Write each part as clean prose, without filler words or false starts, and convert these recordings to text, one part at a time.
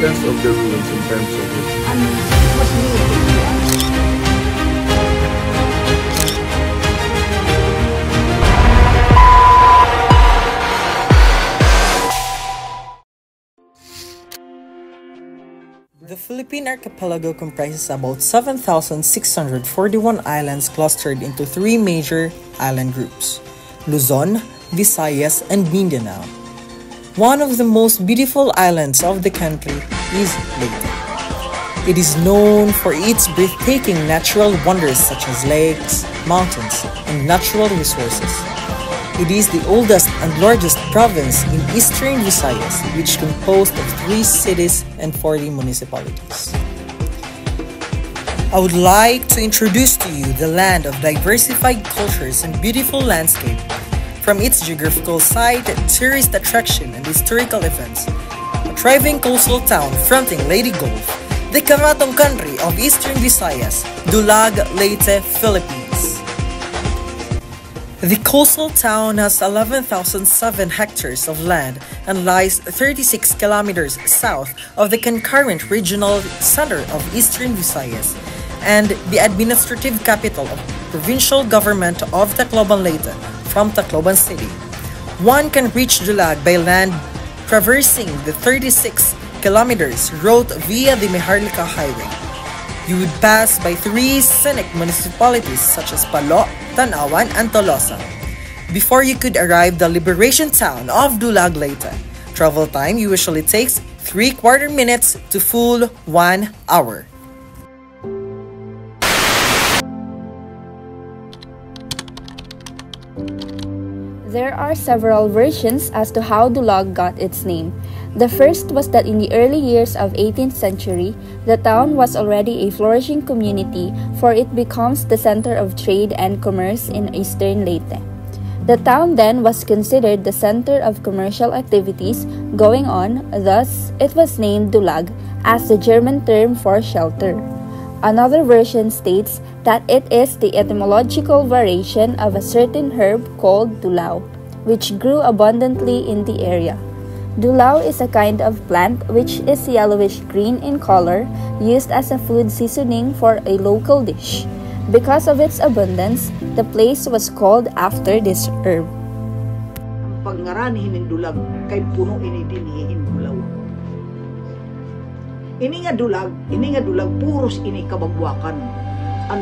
significance of the ruins in terms of it? It was new. The Philippine archipelago comprises about 7,641 islands clustered into three major island groups: Luzon, Visayas, and Mindanao. One of the most beautiful islands of the country is Leyte. It is known for its breathtaking natural wonders such as lakes, mountains, and natural resources. It is the oldest and largest province in eastern Visayas, which composed of 3 cities and 40 municipalities. I would like to introduce to you the land of diversified cultures and beautiful landscape. From its geographical site, tourist attraction, and historical events, a thriving coastal town fronting Leyte Gulf, the Karatong country of eastern Visayas, Dulag, Leyte, Philippines. The coastal town has 11,007 hectares of land and lies 36 kilometers south of the concurrent regional center of eastern Visayas and the administrative capital of provincial government of Tacloban Leyte from Tacloban City. One can reach Dulag by land traversing the 36 kilometers route via the Maharlika Highway. You would pass by 3 scenic municipalities such as Palo, Tanawan, and Tolosa before you could arrive the liberation town of Dulag Leyte. Travel time usually takes 3/4 minutes to full 1 hour. There are several versions as to how Dulag got its name. The first was that in the early years of 18th century, the town was already a flourishing community, for it becomes the center of trade and commerce in eastern Leyte. The town then was considered the center of commercial activities going on, thus it was named Dulag as the German term for shelter. Another version states that it is the etymological variation of a certain herb called dulaw, which grew abundantly in the area. Dulaw is a kind of plant which is yellowish-green in color, used as a food seasoning for a local dish. Because of its abundance, the place was called after this herb. Ang pagngaranihin ng dulag kay puno ini dinhihin bulaw. Ini nga dulag puros ini kabagwakan. An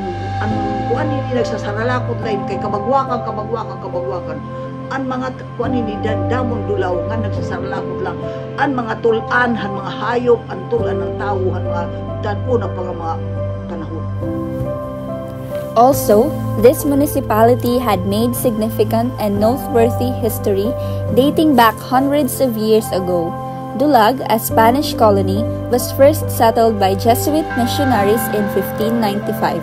kuan ini nagsasaralakot lain kay kabagwakan. An mga kuan ini damon dulaw nga nagsasaralakot lang. An mga tulan, han mga hayop, an tulan ng tao, han mga dano na mga panahon. Also, this municipality had made significant and noteworthy history dating back hundreds of years ago. Dulag, a Spanish colony, was first settled by Jesuit missionaries in 1595.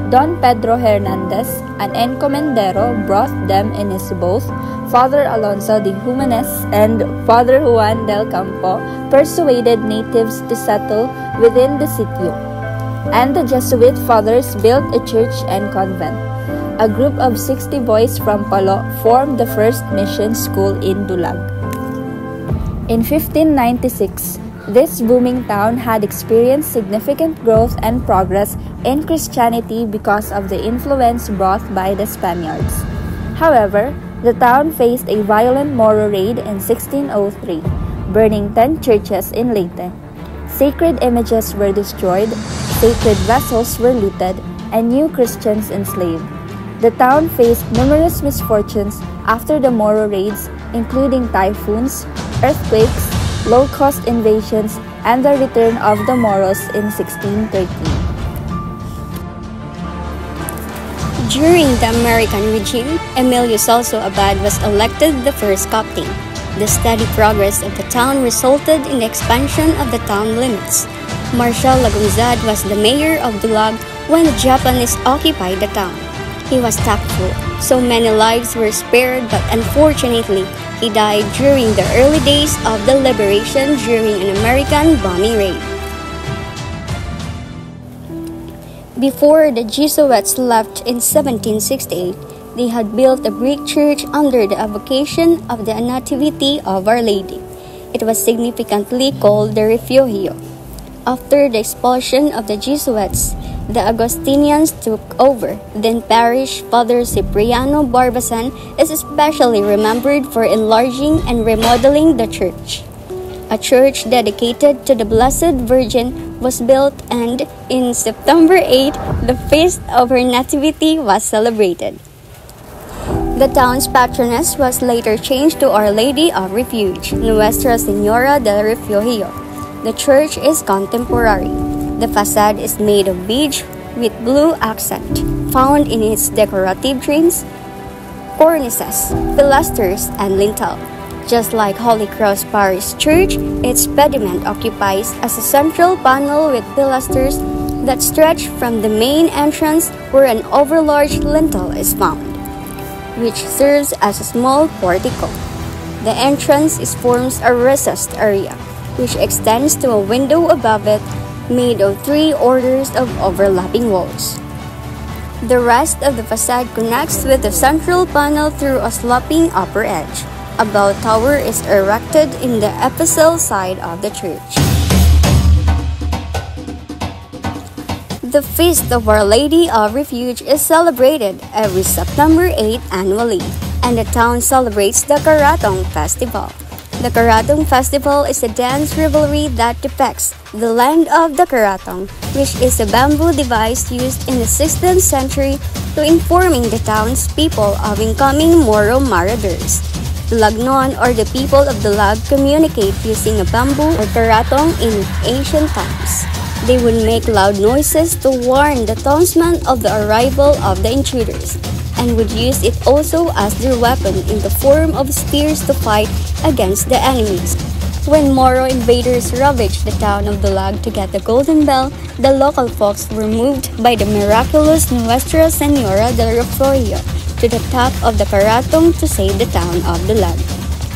Don Pedro Hernandez, an encomendero, brought them in his boat. Father Alonso de Jimenez and Father Juan del Campo persuaded natives to settle within the sitio, and the Jesuit fathers built a church and convent. A group of 60 boys from Palo formed the first mission school in Dulag. In 1596, this booming town had experienced significant growth and progress in Christianity because of the influence brought by the Spaniards. However, the town faced a violent Moro raid in 1603, burning 10 churches in Leyte. Sacred images were destroyed, sacred vessels were looted, and new Christians enslaved. The town faced numerous misfortunes after the Moro raids, including typhoons, earthquakes, low-cost invasions, and the return of the Moros in 1613. During the American regime, Emilio Celso Abad was elected the first captain. The steady progress of the town resulted in the expansion of the town limits. Marshal Lagunzad was the mayor of Dulag when the Japanese occupied the town. He was tactful, so many lives were spared, but unfortunately, he died during the early days of the liberation during an American bombing raid. Before the Jesuits left in 1768, they had built a brick church under the avocation of the Nativity of Our Lady. it was significantly called the Refugio. After the expulsion of the Jesuits, the Augustinians took over. Then parish Father Cipriano Barbasan is especially remembered for enlarging and remodeling the church. A church dedicated to the Blessed Virgin was built, and in September 8, the feast of her nativity was celebrated. The town's patroness was later changed to Our Lady of Refuge, Nuestra Señora del Refugio. The church is contemporary. The facade is made of beige with blue accent, found in its decorative trims, cornices, pilasters, and lintel. Just like Holy Cross Parish Church, its pediment occupies as a central panel with pilasters that stretch from the main entrance where an overlarge lintel is found, which serves as a small portico. The entrance forms a recessed area, which extends to a window above it made of 3 orders of overlapping walls. The rest of the facade connects with the central panel through a sloping upper edge. A bell tower is erected in the epicel side of the church. The Feast of Our Lady of Refuge is celebrated every September 8 annually, and the town celebrates the Karatong Festival. The Karatong Festival is a dance revelry that depicts the land of the Karatong, which is a bamboo device used in the 16th century to informing the townspeople of incoming Moro marauders. The Lagnon, or the people of the Lag, communicate using a bamboo or karatong in ancient times. They would make loud noises to warn the townsmen of the arrival of the intruders, and would use it also as their weapon in the form of spears to fight against the enemies. When Moro invaders ravaged the town of Dulag to get the Golden Bell, the local folks were moved by the miraculous Nuestra Señora del Refugio to the top of the Karatong to save the town of Dulag.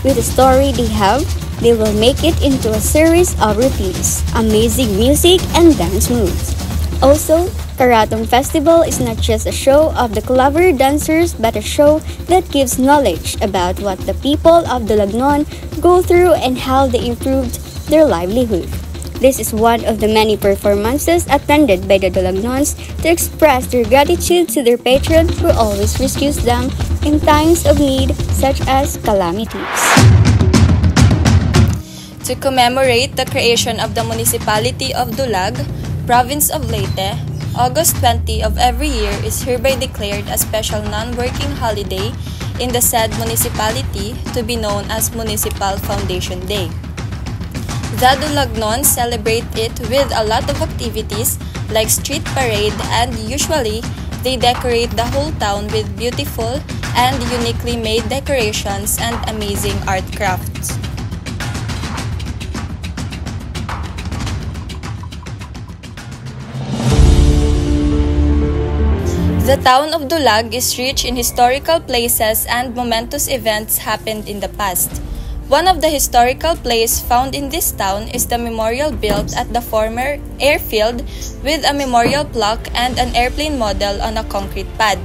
With the story they have, they will make it into a series of routines, amazing music, and dance moves. Also, Karatong Festival is not just a show of the clever dancers, but a show that gives knowledge about what the people of Dulagnon go through and how they improved their livelihood. This is one of the many performances attended by the Dulagnons to express their gratitude to their patron who always rescues them in times of need such as calamities. To commemorate the creation of the municipality of Dulag, province of Leyte, August 20 of every year is hereby declared a special non-working holiday in the said municipality to be known as Municipal Foundation Day. The Dulagnons celebrate it with a lot of activities like street parade, and usually they decorate the whole town with beautiful and uniquely made decorations and amazing art crafts. The town of Dulag is rich in historical places and momentous events happened in the past. One of the historical places found in this town is the memorial built at the former airfield with a memorial plaque and an airplane model on a concrete pad.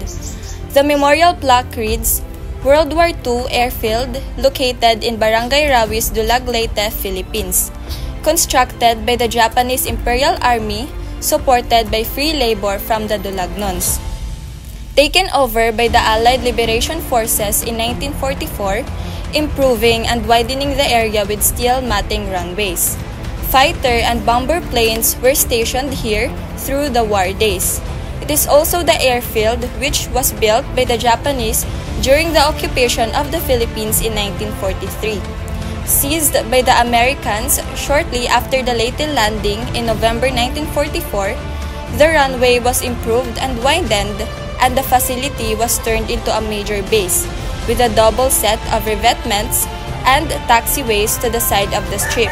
The memorial plaque reads, World War II Airfield, located in Barangay Rawis, Dulag, Leyte, Philippines. Constructed by the Japanese Imperial Army, supported by free labor from the Dulagnons. Taken over by the Allied Liberation Forces in 1944, improving and widening the area with steel matting runways. Fighter and bomber planes were stationed here through the war days. It is also the airfield which was built by the Japanese during the occupation of the Philippines in 1943. Seized by the Americans shortly after the Leyte landing in November 1944, the runway was improved and widened, and the facility was turned into a major base, with a double set of revetments and taxiways to the side of the strip.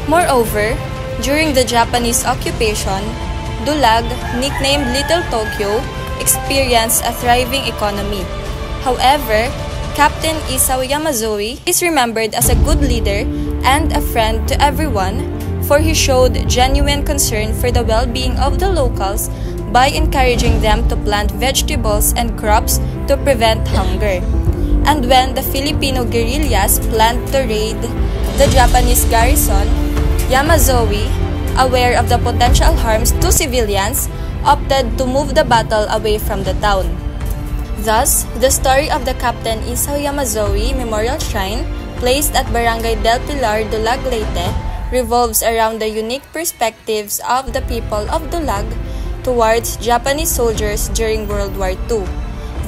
Moreover, during the Japanese occupation, Dulag, nicknamed Little Tokyo, experienced a thriving economy. However, Captain Isao Yamazoe is remembered as a good leader and a friend to everyone, for he showed genuine concern for the well-being of the locals by encouraging them to plant vegetables and crops to prevent hunger. And when the Filipino guerrillas planned to raid the Japanese garrison, Yamazoe, aware of the potential harms to civilians, opted to move the battle away from the town. Thus, the story of the Captain Isao Yamazoe Memorial Shrine, placed at Barangay Del Pilar, Dulag, Leyte, revolves around the unique perspectives of the people of Dulag towards Japanese soldiers during World War II.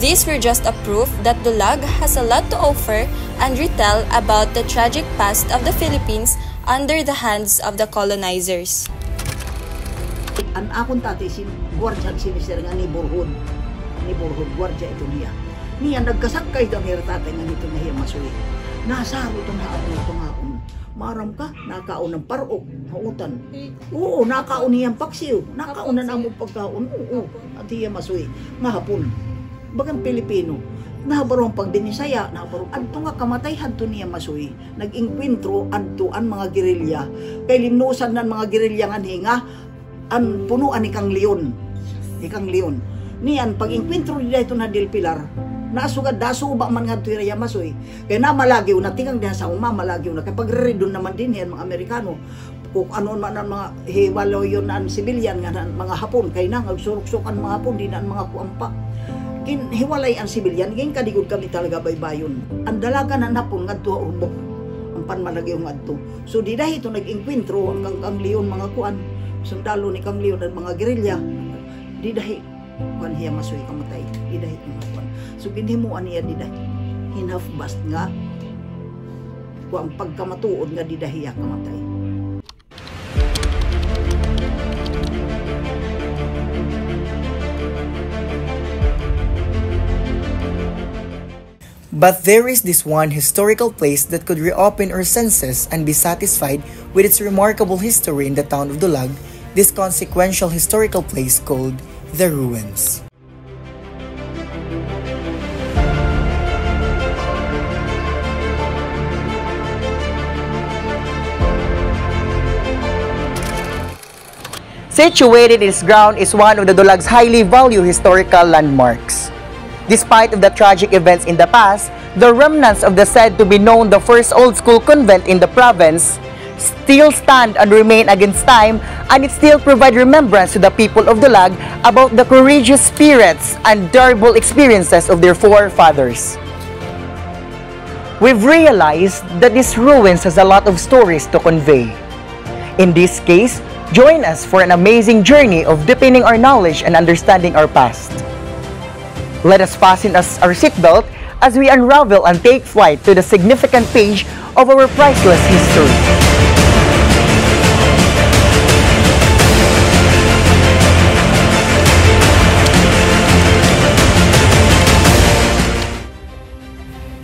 These were just a proof that Dulag has a lot to offer and retell about the tragic past of the Philippines under the hands of the colonizers. Ang akong tati, guardian sinister nga ni Borhon, guardia ito niya. Niya nagkasakay daw ni tatay nga nito na Yamazoe. Nasaro ito na ito nga maram ka, nakaon ng parok, hautan. Oo, nakaon niyang paksiw, nakaon na mo pagkaon, oo, at Yamazoe, nga hapon. Bagang Pilipino, nahabarong pagdinisaya, nahabarong, anto nga kamatay hanto ni Yamazoe, nag-inkwentro anto ang mga gerilya, kay limnusan ng mga gerilya nga hinga, ang punuan ikang leon. Niyan, pag-inkwentro nila ito na Del Pilar, nasugad daso ba man nga tuwira Yamazoe, kaya namalagyo na tingang diha sa mamalagyo na, kaya pagredon naman din yan mga Amerikano, kung ano man ang mga hiwalo yun ang sibilyan nga mga Hapon, kaya na agsurok-sukan mga Hapon, di na ang mga kuampa. Hiwalay ang sibilyan, ngayon kadigod kami talaga baybayon. Ang dalaga na napon nga tuwa urbok, ang panmalagyo nga ito. So di dahil ito nag-inkwentro ang leon mga kuan, sundalo ni kang leon at mga gerilya, di dahil kuan Yamazoe kamatay, di dahil mga kuan. So ginhimuan niya di dahil hinafbast nga, kuan pagkamatuod nga di dahil kamatay. But there is this one historical place that could reopen our senses and be satisfied with its remarkable history in the town of Dulag, this consequential historical place called The Ruins. Situated in its ground is one of the Dulag's highly valued historical landmarks. Despite of the tragic events in the past, the remnants of the said to be known the first old school convent in the province still stand and remain against time, and it still provide remembrance to the people of Dulag about the courageous spirits and durable experiences of their forefathers. We've realized that this ruins has a lot of stories to convey. In this case, join us for an amazing journey of deepening our knowledge and understanding our past. Let us fasten our seatbelt as we unravel and take flight to the significant page of our priceless history.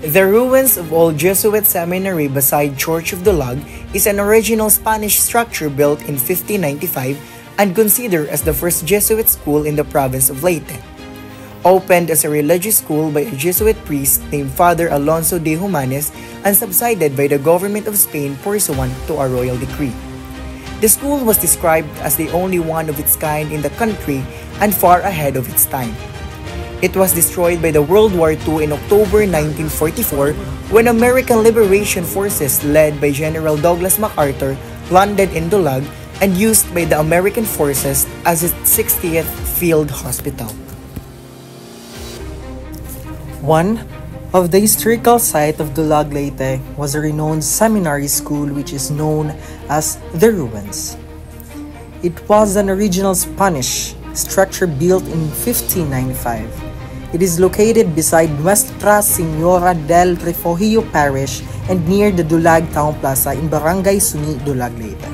The ruins of Old Jesuit Seminary beside Church of Dulag is an original Spanish structure built in 1595 and considered as the first Jesuit school in the province of Leyte. Opened as a religious school by a Jesuit priest named Father Alonso de Humanes and subsided by the government of Spain pursuant to a royal decree. The school was described as the only one of its kind in the country and far ahead of its time. It was destroyed by the World War II in October 1944 when American Liberation Forces led by General Douglas MacArthur landed in Dulag and used by the American forces as its 60th Field Hospital. One of the historical site of Dulag, Leyte was a renowned seminary school which is known as The Ruins. It was an original Spanish structure built in 1595. It is located beside Nuestra Señora del Refugio Parish and near the Dulag Town Plaza in Barangay Suni, Dulag, Leyte.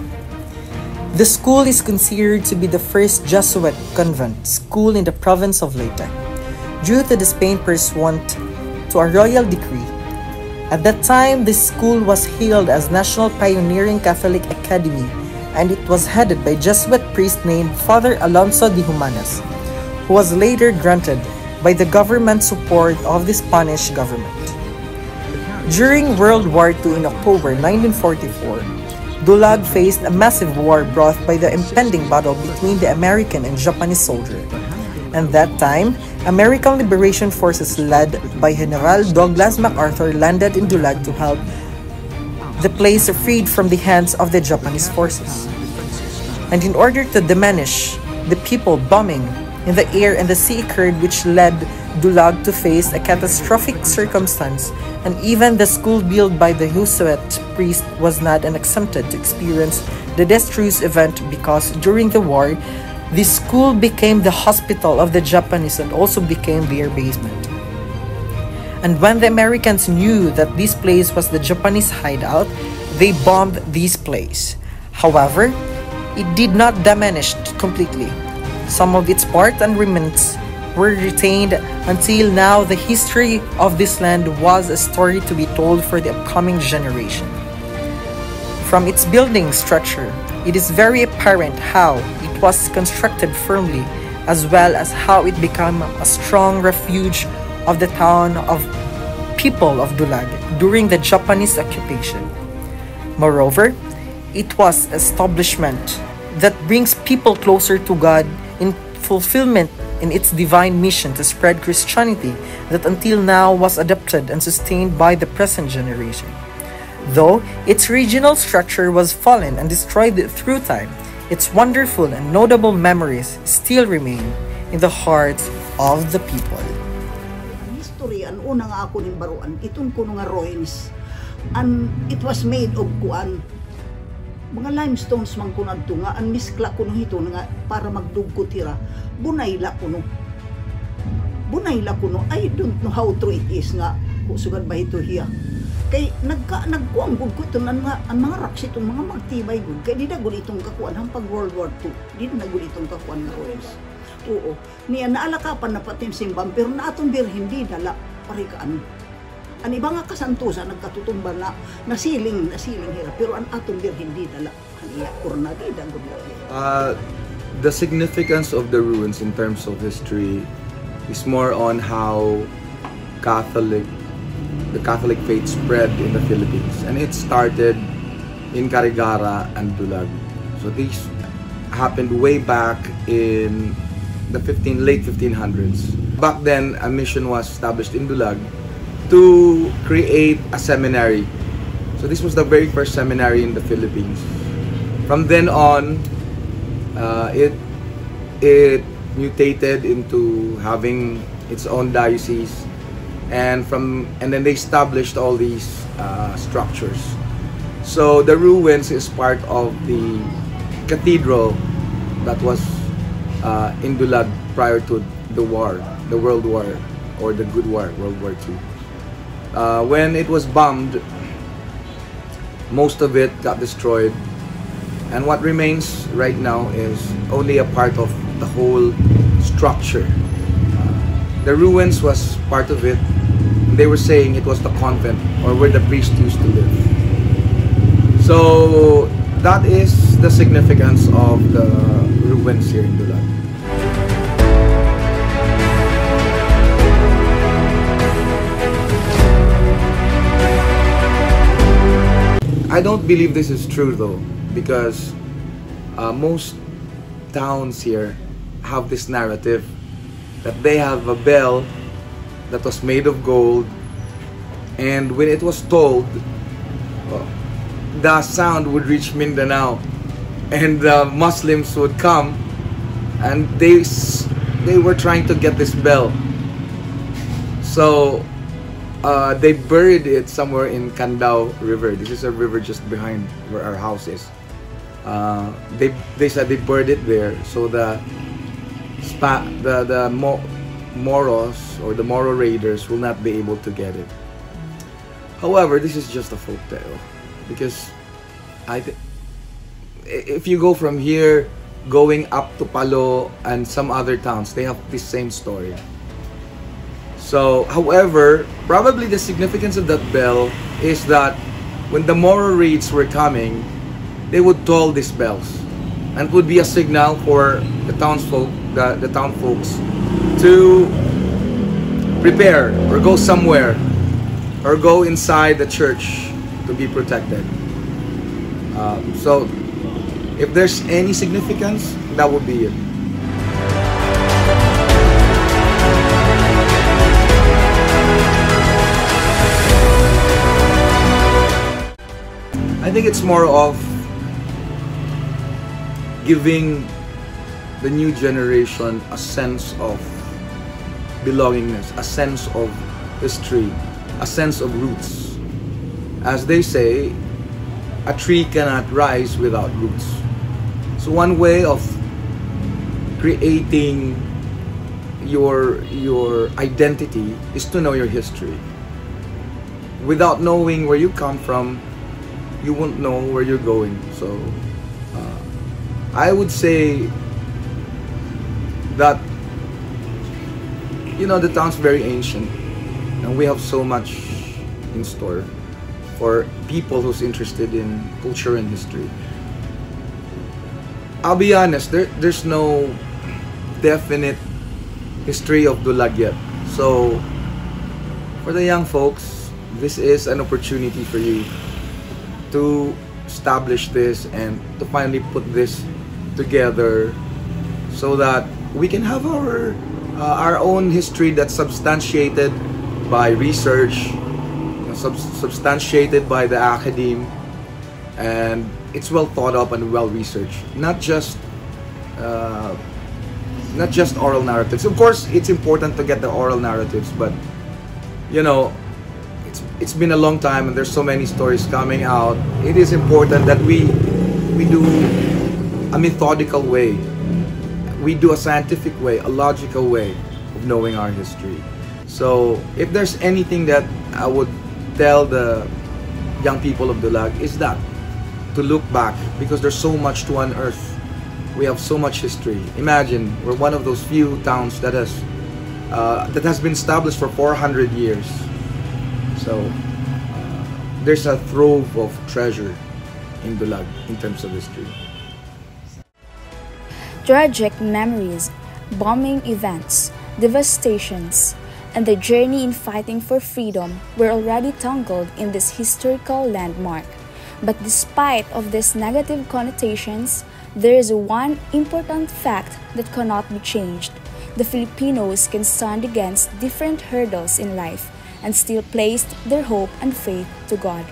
The school is considered to be the first Jesuit convent school in the province of Leyte, due to the Spain pursuant to a royal decree. At that time, this school was hailed as National Pioneering Catholic Academy, and it was headed by Jesuit priest named Father Alonso de Humanes, who was later granted by the government support of the Spanish government. During World War II in October 1944, Dulag faced a massive war brought by the impending battle between the American and Japanese soldiers. At that time, American Liberation Forces led by General Douglas MacArthur landed in Dulag to help the place freed from the hands of the Japanese forces. And in order to diminish the people bombing in the air and the sea occurred, which led Dulag to face a catastrophic circumstance, and even the school built by the Husuet priest was not exempted to experience the disastrous event, because during the war, the school became the hospital of the Japanese and also became their basement. And when the Americans knew that this place was the Japanese hideout, they bombed this place. However, it did not diminish completely. Some of its parts and remnants were retained until now. The history of this land was a story to be told for the upcoming generation. From its building structure, it is very apparent how it was constructed firmly, as well as how it became a strong refuge of the town of people of Dulag during the Japanese occupation. Moreover, it was an establishment that brings people closer to God in fulfillment in its divine mission to spread Christianity that until now was adopted and sustained by the present generation. Though its regional structure was fallen and destroyed through time, its wonderful and notable memories still remain in the hearts of the people. History, ang una nga ako ning baruan, itong kuno nga ruins, and it was made of kuan, mga limestones man kuno adto nga, ang miskla kuno hito nga para magdugko tira, bunayla kuno. Bunayla kuno, I don't know how true it is nga, kusugad ba ito hiya. Kay nagkuang gud ko ito ang mga rocks itong mga magtibay gud, kay di na gud itong kakuan hangpag World War II, di na gud itong kakuan nga ruins. Oo, niya naalakapan na patin simbang, pero na atong bir hindi dala parikaan. Ang iba nga kasantusan nagkatutumban na nasiling hira, pero ang atong bir hindi dala kaniya kurna di dagod na. The significance of the ruins in terms of history is more on how the Catholic faith spread in the Philippines, and it started in Carigara and Dulag. So these happened way back in the late 1500s. Back then, a mission was established in Dulag to create a seminary. So this was the very first seminary in the Philippines. From then on, it mutated into having its own diocese, and then they established all these structures. So the ruins is part of the cathedral that was in Dulag prior to the World War, or the Good War, World War II. When it was bombed, most of it got destroyed, and what remains right now is only a part of the whole structure. The ruins was part of it. They were saying it was the convent, or where the priest used to live. So that is the significance of the ruins here in Dulag. I don't believe this is true though, because most towns here have this narrative that they have a bell that was made of gold, and when it was tolled, the sound would reach Mindanao, and the Muslims would come, and they were trying to get this bell. So they buried it somewhere in Candao River. This is a river just behind where our house is. They said they buried it there so the Moros or the Moro raiders will not be able to get it. However, this is just a folk tale, because if you go from here going up to Palo and some other towns, they have the same story. So, however, probably the significance of that bell is that when the Moro raids were coming, they would toll these bells, and it would be a signal for the townsfolk, the town folks, to prepare or go somewhere or go inside the church to be protected. So, if there's any significance, that would be it. think it's more of giving the new generation a sense of belongingness, a sense of history, a sense of roots. As they say, a tree cannot rise without roots. So one way of creating your identity is to know your history. Without knowing where you come from, you won't know where you're going. So I would say that, you know, the town's very ancient and we have so much in store for people who's interested in culture and history. I'll be honest, there's no definite history of Dulag yet. So for the young folks, this is an opportunity for you to establish this and to finally put this together so that we can have our own history that's substantiated by research, substantiated by the academe, and it's well thought up and well researched. Not just oral narratives. Of course, it's important to get the oral narratives, but you know, it's been a long time and there's so many stories coming out. It is important that we do a methodical way. We do a scientific way, a logical way of knowing our history. So if there's anything that I would tell the young people of Dulag, is that to look back, because there's so much to unearth. We have so much history. Imagine, we're one of those few towns that has been established for 400 years. So there's a trove of treasure in Dulag in terms of history. Tragic memories, bombing events, devastations, and the journey in fighting for freedom were already tangled in this historical landmark. But despite of these negative connotations, there is one important fact that cannot be changed. The Filipinos can stand against different hurdles in life and still placed their hope and faith to God.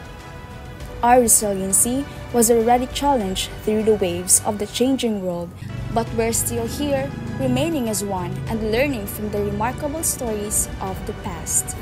Our resiliency was already challenged through the waves of the changing world, but we're still here, remaining as one and learning from the remarkable stories of the past.